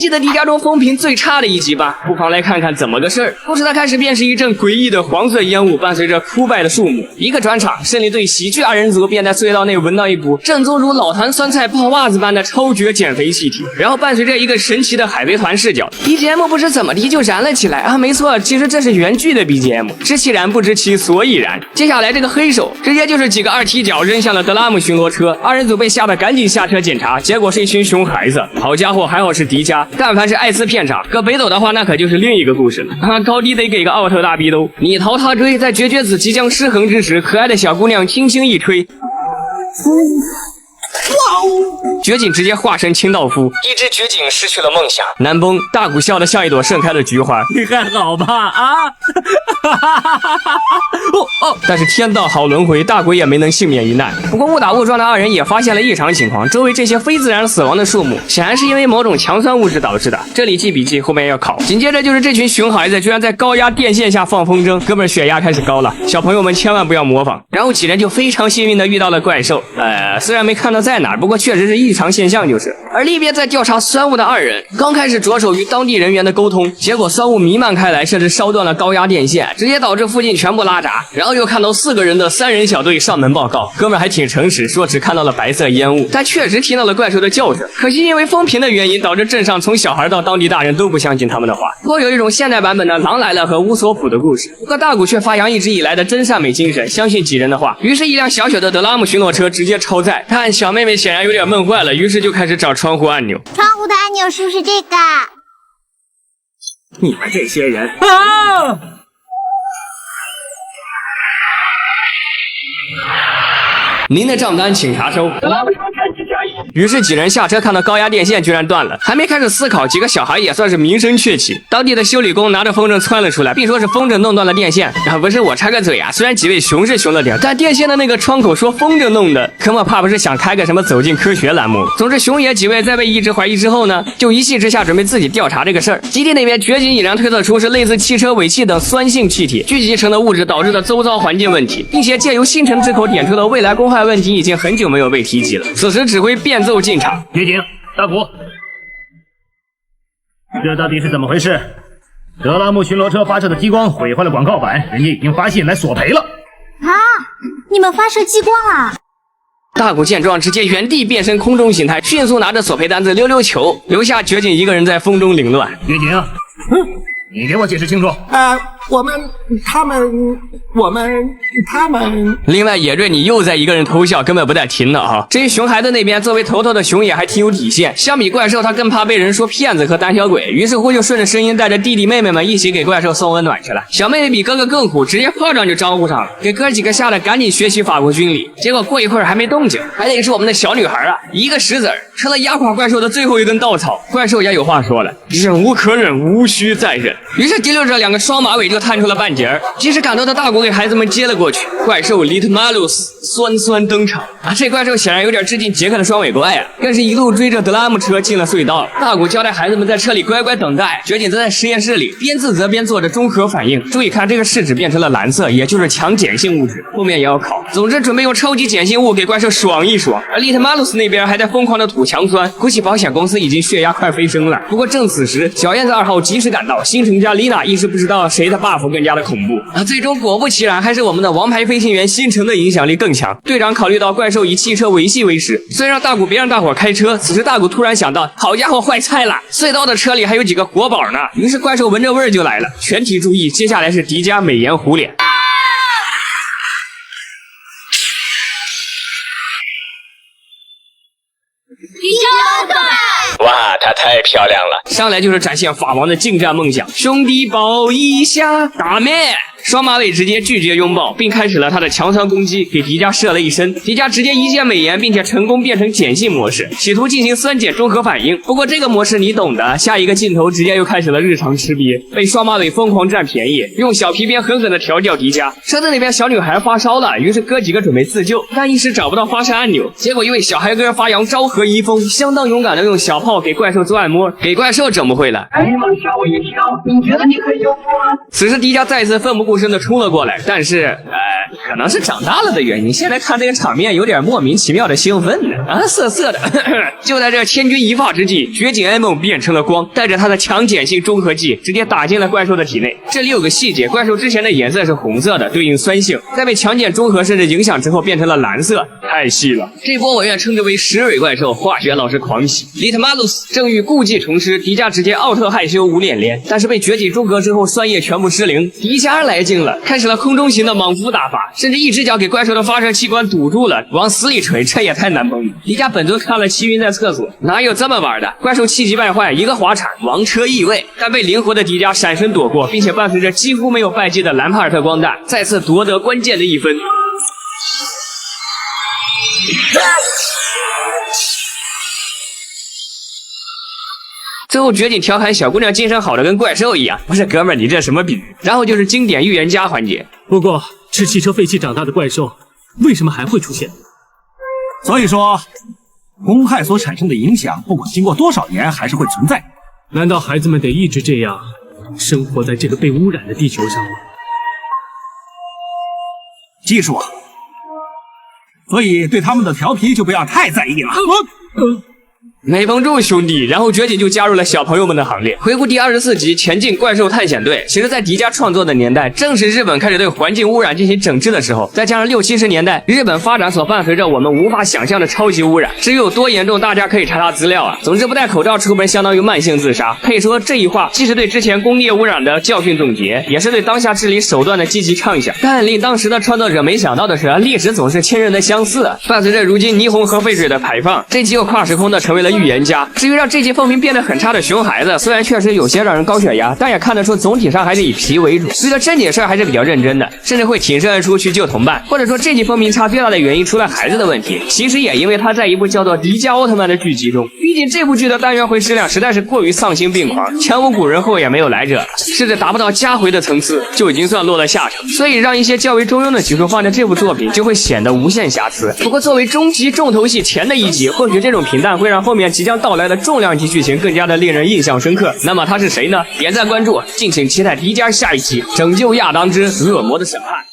记得迪迦中风评最差的一集吧？不妨来看看怎么个事儿。故事的开始便是一阵诡异的黄色烟雾，伴随着枯败的树木。一个转场，胜利队喜剧二人组便在隧道内闻到一股正宗如老坛酸菜泡袜子般的超绝减肥气体，然后伴随着一个神奇的海贼团视角 ，BGM 不知怎么的就燃了起来啊！没错，其实这是原剧的 BGM， 知其然不知其所以然。接下来这个黑手直接就是几个二踢脚扔向了德拉姆巡逻车，二人组被吓得赶紧下车检查，结果是一群熊孩子。好家伙，还好是迪迦。但凡是艾斯片场，搁北斗的话，那可就是另一个故事了。高低得给个奥特大逼兜，你逃他追，在绝绝子即将失衡之时，可爱的小姑娘轻轻一吹。哇哦！绝景直接化身清道夫，一只绝景失去了梦想。南崩，大古笑得像一朵盛开的菊花。你还好吧？啊！但是天道好轮回，大鬼也没能幸免于难。不过误打误撞的二人也发现了异常情况，周围这些非自然死亡的树木，显然是因为某种强酸物质导致的。这里记笔记，后面要考。紧接着就是这群熊孩子居然在高压电线下放风筝，哥们儿血压开始高了，小朋友们千万不要模仿。然后几人就非常幸运的遇到了怪兽，虽然没看到在哪儿，不过确实是异常现象就是。而另一边在调查酸雾的二人，刚开始着手与当地人员的沟通，结果酸雾弥漫开来，甚至烧断了高压电线，直接导致附近全部拉闸。然后又看到4个人的3人小队上门报告，哥们儿还挺诚实，说只看到了白色烟雾，但确实听到了怪兽的叫声。可惜因为风评的原因，导致镇上从小孩到当地大人都不相信他们的话。不过有一种现代版本的狼来了和乌索普的故事，不过大古却发扬一直以来的真善美精神，相信几人的话。于是，一辆小小的德拉姆巡逻车直接超载，但小妹妹显然有点闷坏了，于是就开始找窗户按钮。窗户的按钮是不是这个？你们这些人啊！您的账单请查收。于是几人下车，看到高压电线居然断了，还没开始思考，几个小孩也算是名声鹊起。当地的修理工拿着风筝窜了出来，并说是风筝弄断了电线。不是我插个嘴啊，虽然几位熊是熊了点，但电线的那个窗口说风筝弄的，可我怕不是想开个什么走进科学栏目。总之，熊爷几位在被一直怀疑之后呢，就一气之下准备自己调查这个事儿。基地那边绝景已然推测出是类似汽车尾气等酸性气体聚集成的物质导致的周遭环境问题，并且借由星辰之口点出的未来公害问题已经很久没有被提及了。此时指挥变奏进场，绝景，大古，这到底是怎么回事？德拉姆巡逻车发射的激光毁坏了广告板，人家已经发信来索赔了。啊！你们发射激光了？大古见状，直接原地变身空中形态，迅速拿着索赔单子溜溜球，留下绝景一个人在风中凌乱。绝景，你给我解释清楚。他们。另外，野瑞你又在一个人偷笑，根本不带停的啊！至于熊孩子那边，作为头头的熊野还挺有底线，相比怪兽，他更怕被人说骗子和胆小鬼，于是乎就顺着声音带着弟弟妹妹们一起给怪兽送温暖去了。小妹妹比哥哥更虎，直接炮仗就招呼上了，给哥几个吓得赶紧学习法国军礼。结果过一会儿还没动静，还得是我们的小女孩啊，一个石子儿成了压垮怪兽的最后一根稻草。怪兽也有话说了，忍无可忍，无需再忍。于是第六者2个双马尾就探出了半截儿，及时赶到的大古给孩子们接了过去。怪兽 Litmalus 酸登场啊！这怪兽显然有点致敬杰克的双尾怪啊，更是一路追着德拉姆车进了隧道。大古交代孩子们在车里乖乖等待，绝景则在实验室里边自责边做着综合反应。注意看，这个试纸变成了蓝色，也就是强碱性物质，后面也要考。总之，准备用超级碱性物给怪兽爽一爽。而 Litmalus 那边还在疯狂的吐强酸，估计保险公司已经血压快飞升了。不过正此时，小燕子2号及时赶到，星辰加丽娜一时不知道谁的 buff 更加的恐怖啊！最终果不其然，还是我们的王牌飞行员星辰的影响力更强。队长考虑到怪兽以汽车维系为食，所以让大古别让大伙开车。此时大古突然想到，好家伙，坏菜了！隧道的车里还有几个活宝呢。于是怪兽闻着味儿就来了。全体注意，接下来是迪迦美颜糊脸。哇，她太漂亮了！上来就是展现法王的近战梦想，兄弟抱一下，大妹。双马尾直接拒绝拥抱，并开始了他的强酸攻击，给迪迦射了一身。迪迦直接一键美颜，并且成功变成碱性模式，企图进行酸碱中和反应。不过这个模式你懂的，下一个镜头直接又开始了日常吃瘪，被双马尾疯狂占便宜，用小皮鞭狠狠的调教迪迦。车子那边小女孩发烧了，于是哥几个准备自救，但一时找不到发射按钮，结果一位小孩哥发扬昭和遗风，相当勇敢的用小炮给怪兽兽做按摩，给怪兽整不会了。哎呦，吓我一跳！你觉得你很幽默？此时迪迦再次奋不顾身的冲了过来，但是可能是长大了的原因，现在看这个场面有点莫名其妙的兴奋呢啊，涩涩的。就在这千钧一发之际，绝景 M 变成了光，带着他的强碱性中和剂直接打进了怪兽的体内。这里有个细节，怪兽之前的颜色是红色的，对应酸性，在被强碱中和甚至影响之后变成了蓝色，太细了。这波我愿称之为石蕊怪兽，化学老师狂喜。利特马鲁斯正欲故技重施，迪迦直接奥特害羞无脸连，但是被绝景中和之后酸液全部失灵，迪迦来劲了，开始了空中型的莽夫打法，甚至一只脚给怪兽的发射器官堵住了，往死里锤，这也太难崩了。迪迦本尊看了气晕在厕所，哪有这么玩的？怪兽气急败坏，一个滑铲，王车易位，但被灵活的迪迦闪身躲过，并且伴随着几乎没有败绩的兰帕尔特光弹，再次夺得关键的一分。最后绝景调侃小姑娘精神好的跟怪兽一样，不是哥们儿，你这什么比喻？然后就是经典预言家环节。不过吃汽车废气长大的怪兽，为什么还会出现？所以说，公害所产生的影响，不管经过多少年，还是会存在。难道孩子们得一直这样生活在这个被污染的地球上吗？技术啊，所以对他们的调皮就不要太在意了。没绷住兄弟，然后绝景就加入了小朋友们的行列。回顾第24集《前进怪兽探险队》，其实在迪迦创作的年代，正是日本开始对环境污染进行整治的时候，再加上60、70年代日本发展所伴随着我们无法想象的超级污染，至于有多严重，大家可以查查资料啊。总之，不戴口罩出门相当于慢性自杀。可以说这一话既是对之前工业污染的教训总结，也是对当下治理手段的积极畅想。但令当时的创作者没想到的是，历史总是亲人的相似。伴随着如今霓虹核废水的排放，这集又跨时空的成为了预言家。至于让这集风评变得很差的熊孩子，虽然确实有些让人高血压，但也看得出总体上还是以皮为主，遇到正经事儿还是比较认真的，甚至会挺身而出去救同伴。或者说这集风评差最大的原因除了孩子的问题，其实也因为他在一部叫做《迪迦奥特曼》的剧集中，毕竟这部剧的单元回质量实在是过于丧心病狂，前无古人后也没有来者，甚至达不到加回的层次，就已经算落了下乘。所以让一些较为中庸的集数放在这部作品，就会显得无限瑕疵。不过作为终极重头戏前的一集，或许这种平淡会让后面即将到来的重量级剧情更加的令人印象深刻。那么他是谁呢？点赞关注，敬请期待迪迦下一期拯救亚当之恶魔的审判。